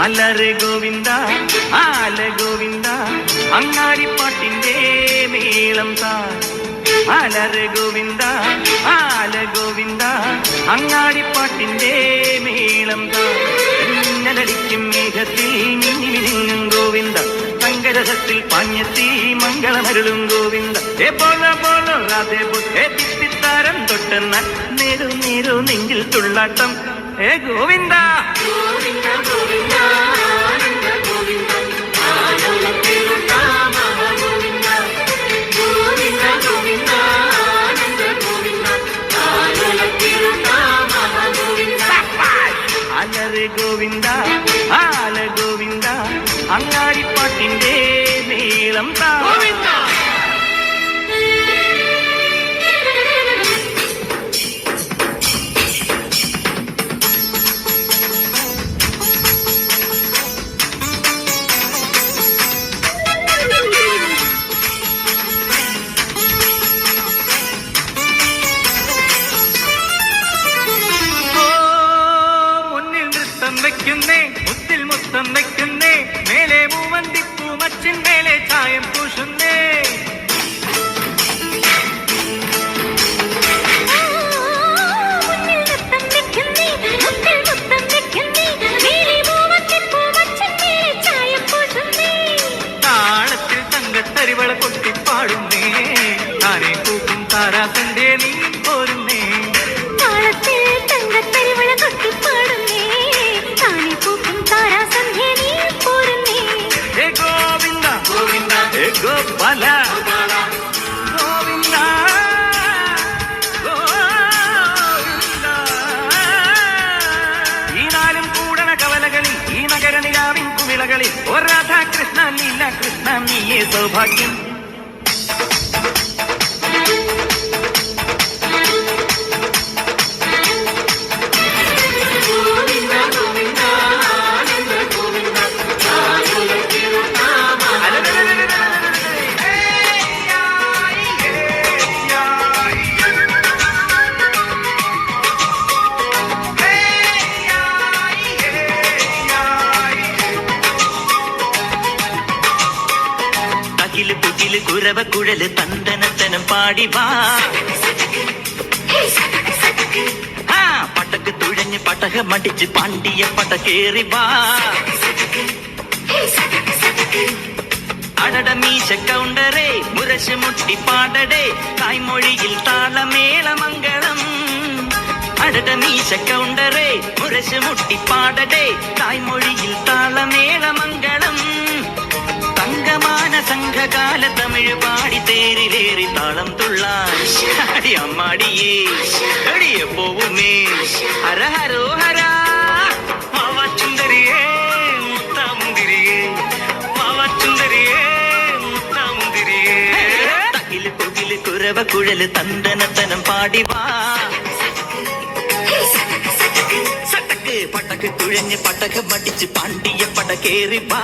അലറെ ഗോവിന്ദ ആല ഗോവിന്ദ അങ്ങാടിപ്പാട്ടിന്റെ മേളം താ. അലറെ ഗോവിന്ദ ആല ഗോവിന്ദ അങ്ങാടിപ്പാട്ടിന്റെ മേളം താ. മിന്നലടിക്കും മേഘത്തിൽ മിന്നി മിനുങ്ങും ഗോവിന്ദ സങ്കരസത്തിൽ പാഞ്ഞെത്തി മംഗളമരുളും ഗോവിന്ദ. ഏ പോല പോലോ രാധേ ബുദ്ധേ തിത്തിത്താരം തൊട്ടെന്നാൽ നേരു നേരു നെഞ്ചിൽ തുള്ളാട്ടം. ഏ ഗോവിന്ദ ഗോവിന്ദ ഗോവിന്ദ ഗോവിന്ദ അലറെ ഗോവിന്ദ ആല ഗോവിന്ദ അങ്ങാടിപ്പാട്ടിന്റെ മേളം താ. മുത്തിൽ മുത്തം വെക്കുന്നേ മേലെ മൂവന്തിപ്പൂ മച്ചിൻ മേലെ ചായം പൂശുന്നേ. താളത്തിൽ തങ്കത്തരിവള കൊട്ടിപ്പാടുന്നേ താനെ പൂക്കും താരാസന്റെ നീ പോരുന്നേ. ഗോപാല ഗോവിന്ദ ഈ നാലും കൂടണ കവലകളിൽ ഈ നഗര നിലാവിൻ കുമിളകളിൽ ഓ രാധാകൃഷ്ണ ലീല കൃഷ്ണ നീയേ സൗഭാഗ്യം. കുരവ കുഴല് തന്തനത്തനം പാടി വാ. പട്ടക്ക് തുഴഞ്ഞ് പട്ടക മടിച്ച് പാണ്ടിയ പട്ട കേറി വാ. അടട മീശ കൗണ്ടറേ മുരശ് മുട്ടി പാടടേ തായ്മൊഴിയിൽ താളമേള മംഗളം. അടട മീശ കൗണ്ടറേ മുരശ് മുട്ടി പാടടേ തായ്മൊഴിയിൽ താളമേള മംഗളം. തങ്കമാന സംഘകാല തമിഴ് പാടി തേരിലേറി താളം തുള്ളാടി അമ്മാടിയേ എടിയെ പോവുമേ. ഹര ഹരോ ഹര മാവാച്ചുന്തരിയേ മുത്താമുന്തിരിയേ മാവാച്ചുന്തരിയേ മുത്താമുന്തിരിയേ. തകില് പുകില് കുരവ കുഴല് തന്തനത്തനം പാടി വാ. സട്ടക്ക് പട്ടക്ക് തുഴഞ്ഞ് പട്ടക മടിച്ച് പാണ്ടിയ പട കേറി വാ.